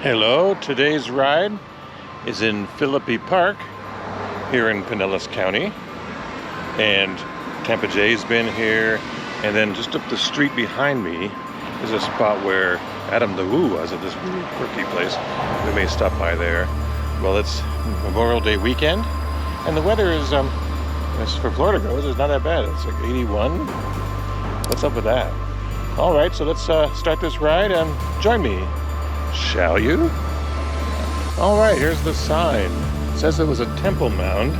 Hello, today's ride is in Philippi Park here in Pinellas County, and Tampa Jay's been here, and then just up the street behind me is a spot where Adam the Woo was at this really quirky place. We may stop by there. Well, it's Memorial Day weekend, and the weather is, as for Florida goes, it's not that bad. It's like 81. What's up with that? All right, so let's start this ride. Join me. Shall you? All right, here's the sign. It says it was a temple mound.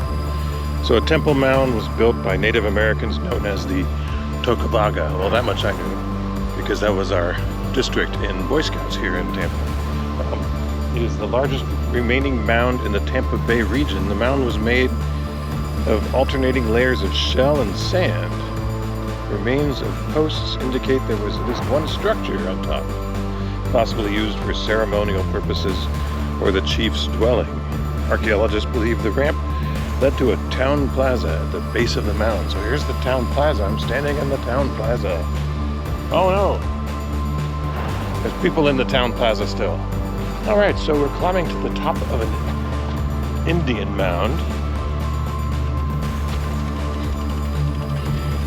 So a temple mound was built by Native Americans known as the Tocobaga. Well, that much I knew because that was our district in Boy Scouts here in Tampa. It is the largest remaining mound in the Tampa Bay region. The mound was made of alternating layers of shell and sand. Remains of posts indicate there was at least one structure on top, possibly used for ceremonial purposes or the chief's dwelling. Archaeologists believe the ramp led to a town plaza at the base of the mound. So here's the town plaza. I'm standing in the town plaza. Oh no! There's people in the town plaza still. All right, so we're climbing to the top of an Indian mound.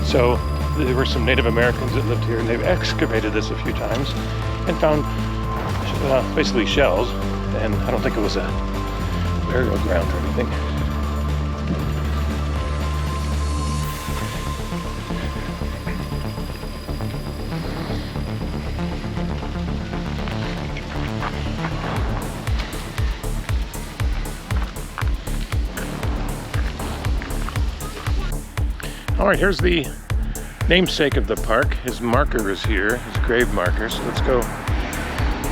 So there were some Native Americans that lived here, and they've excavated this a few times and found basically shells, and I don't think it was a burial ground or anything. All right, here's the namesake of the park. His marker is here, his grave marker. So let's go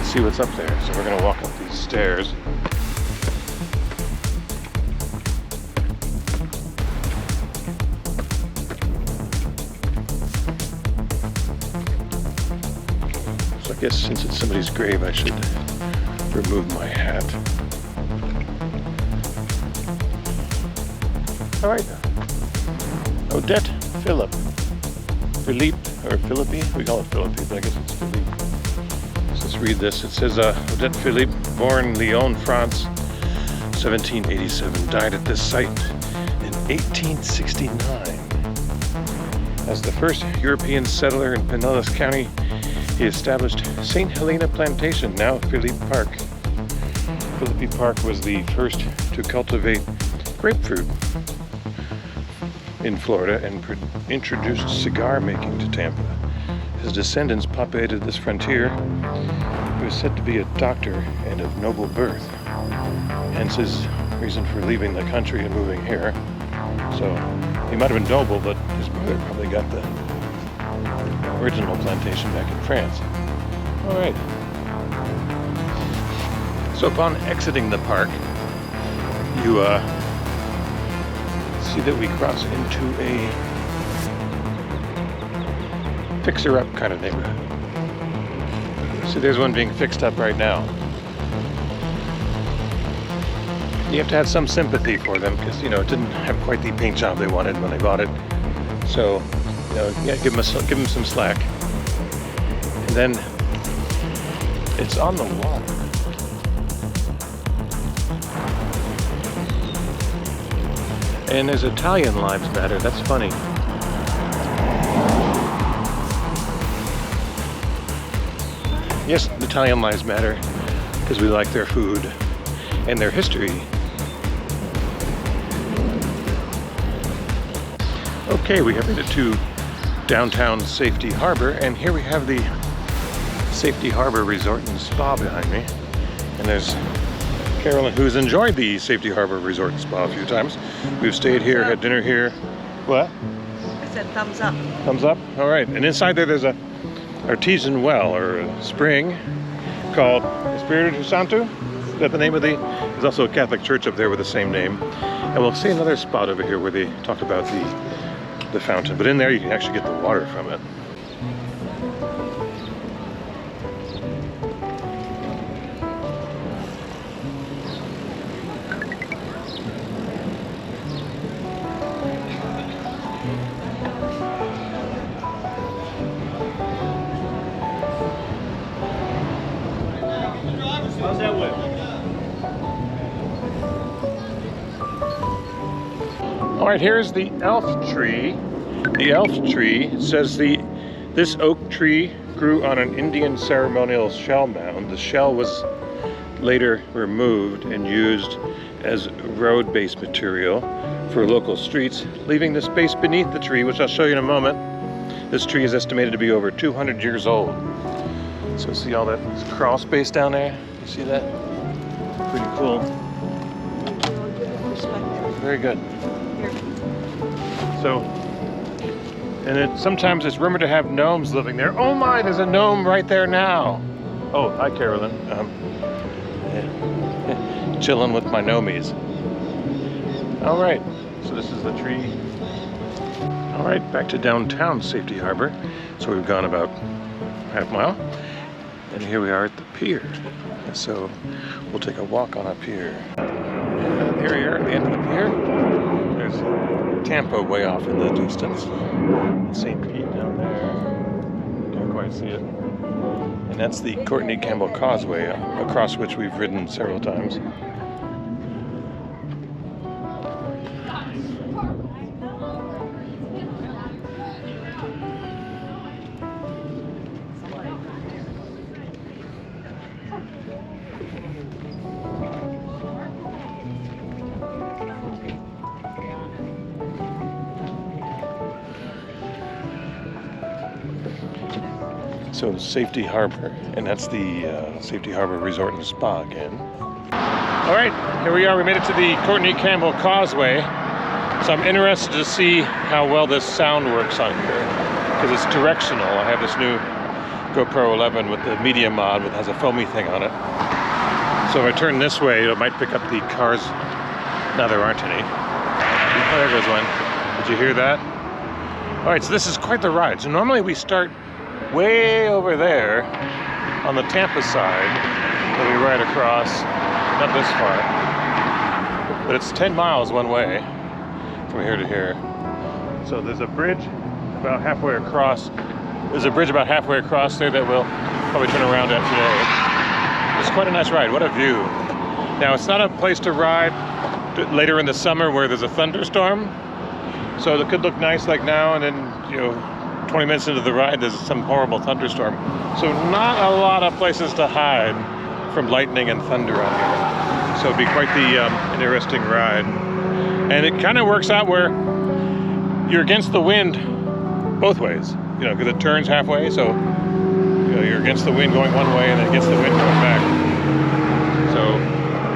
see what's up there. So we're gonna walk up these stairs. So I guess since it's somebody's grave, I should remove my hat. All right. Odette Philippe, or Philippi, we call it Philippi, but I guess it's Philippe. So let's read this. It says, Odette Philippe, born Lyon, France, 1787, died at this site in 1869. As the first European settler in Pinellas County, he established St. Helena Plantation, now Philippi Park. Philippi Park was the first to cultivate grapefruit in Florida and introduced cigar making to Tampa. His descendants populated this frontier. He was said to be a doctor and of noble birth, hence his reason for leaving the country and moving here. So he might have been noble, but his brother probably got the original plantation back in France. All right. So upon exiting the park, you see that we cross into a fixer-up kind of neighborhood. So there's one being fixed up right now. You have to have some sympathy for them because, you know, it didn't have quite the paint job they wanted when they bought it. So, you know, yeah, give them some slack. And then it's on the wall. And there's Italian Lives Matter. That's funny. Yes, Italian Lives Matter because we like their food and their history. Okay, we have headed to downtown Safety Harbor, and here we have the Safety Harbor Resort and Spa behind me. And there's Carolyn, who's enjoyed the Safety Harbor Resort and Spa a few times. We've stayed here, had dinner here. What? I said thumbs up. Thumbs up? All right. And inside there's a artesian well, or a spring, called Espiritu Santo. Is that the name of the... There's also a Catholic church up there with the same name. And we'll see another spot over here where they talk about the fountain. But in there you can actually get the water from it. How's that whip? All right, here's the elf tree. The elf tree says this oak tree grew on an Indian ceremonial shell mound. The shell was later removed and used as road-based material for local streets, leaving the space beneath the tree, which I'll show you in a moment. This tree is estimated to be over 200 years old. So see all that crawl space down there? You see that? Pretty cool. Very good. So, and sometimes it's rumored to have gnomes living there. Oh my, there's a gnome right there now. Oh, hi Carolyn. Chilling with my gnomies. All right, so this is the tree. All right, back to downtown Safety Harbor. So we've gone about half mile, and here we are at the pier. So we'll take a walk on up here. And here we are at the end of the pier. There's Tampa way off in the distance. St. Pete down there. Can't quite see it. And that's the Courtney Campbell Causeway, across which we've ridden several times. So Safety Harbor, and that's the Safety Harbor Resort and Spa again. All right, here we are. We made it to the Courtney Campbell Causeway. So I'm interested to see how well this sound works on here, because it's directional. I have this new GoPro 11 with the media mod, which has a foamy thing on it. So if I turn this way, it might pick up the cars. Now there aren't any. Oh, there goes one. Did you hear that? All right, so this is quite the ride. So normally we start way over there on the Tampa side, and we ride across, not this far, but it's 10 miles one way from here to here. So there's a bridge about halfway across. There's a bridge about halfway across there that we'll probably turn around at today. It's quite a nice ride. What a view. Now, it's not a place to ride later in the summer where there's a thunderstorm, so it could look nice like now, and then, 20 minutes into the ride, there's some horrible thunderstorm. So not a lot of places to hide from lightning and thunder on here. So it'd be quite the interesting ride. And it kind of works out where you're against the wind both ways, because it turns halfway. So, you're against the wind going one way and then against the wind going back. So,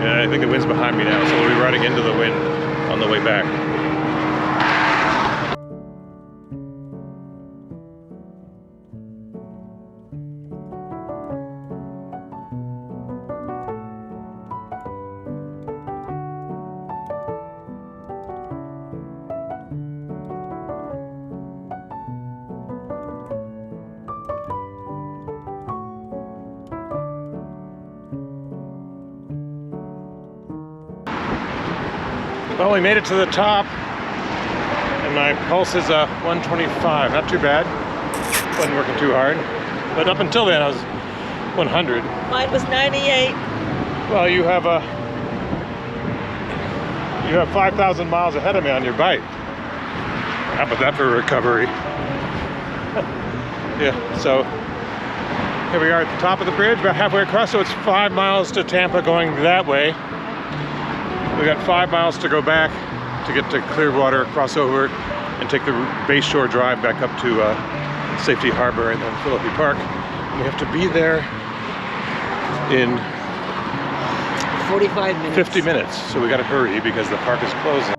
and I think the wind's behind me now. So we'll be riding into the wind on the way back. Well, we made it to the top, and my pulse is 125. Not too bad. Wasn't working too hard. But up until then, I was 100. Mine was 98. Well, you have 5,000 miles ahead of me on your bike. How about that for recovery? Yeah, so here we are at the top of the bridge, about halfway across. So it's 5 miles to Tampa going that way. We got 5 miles to go back to get to Clearwater, cross over, and take the Bayshore Drive back up to Safety Harbor and then Philippi Park. And we have to be there in 45 minutes. 50 minutes, so we got to hurry because the park is closing.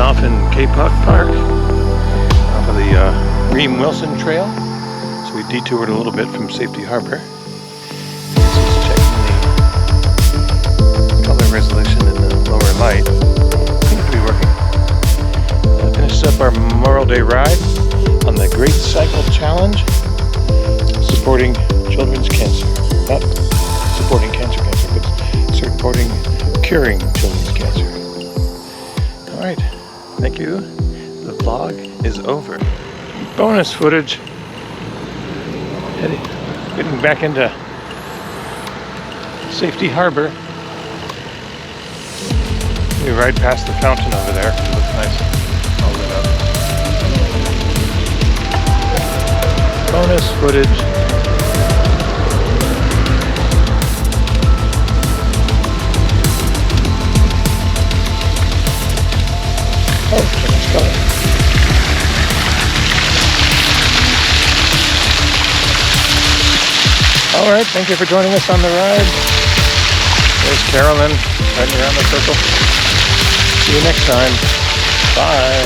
off in Kapok Park, off of the Ream Wilson Trail. So we detoured a little bit from Safety Harbor. Just checking the color resolution in the lower light. Seems to be working. Finished up our Memorial Day ride on the Great Cycle Challenge, supporting children's cancer. Not supporting cancer, but supporting curing children's cancer. Alright, thank you. The vlog is over. Bonus footage. Getting back into Safety Harbor. We ride past the fountain over there. It looks nice. All lit up. Bonus footage. Oh, nice color. All right, thank you for joining us on the ride. There's Carolyn riding around the circle. See you next time. Bye.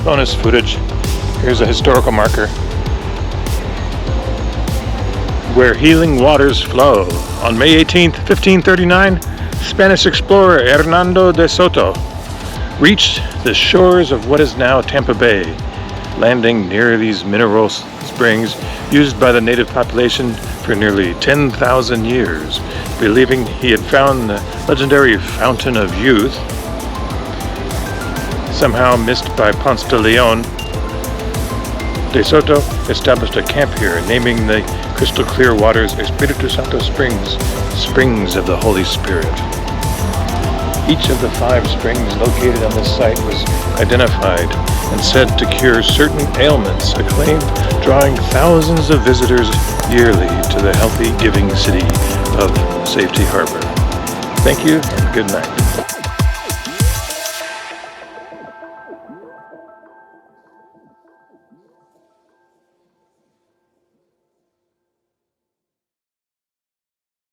Bonus footage. Here's a historical marker where healing waters flow. On May 18th, 1539, Spanish explorer Hernando de Soto reached the shores of what is now Tampa Bay, landing near these mineral springs used by the native population for nearly 10,000 years, believing he had found the legendary Fountain of Youth, somehow missed by Ponce de Leon. De Soto established a camp here, naming the crystal clear waters Espiritu Santo Springs, Springs of the Holy Spirit. Each of the 5 springs located on this site was identified and said to cure certain ailments, acclaimed, drawing thousands of visitors yearly to the healthy, giving city of Safety Harbor. Thank you and good night.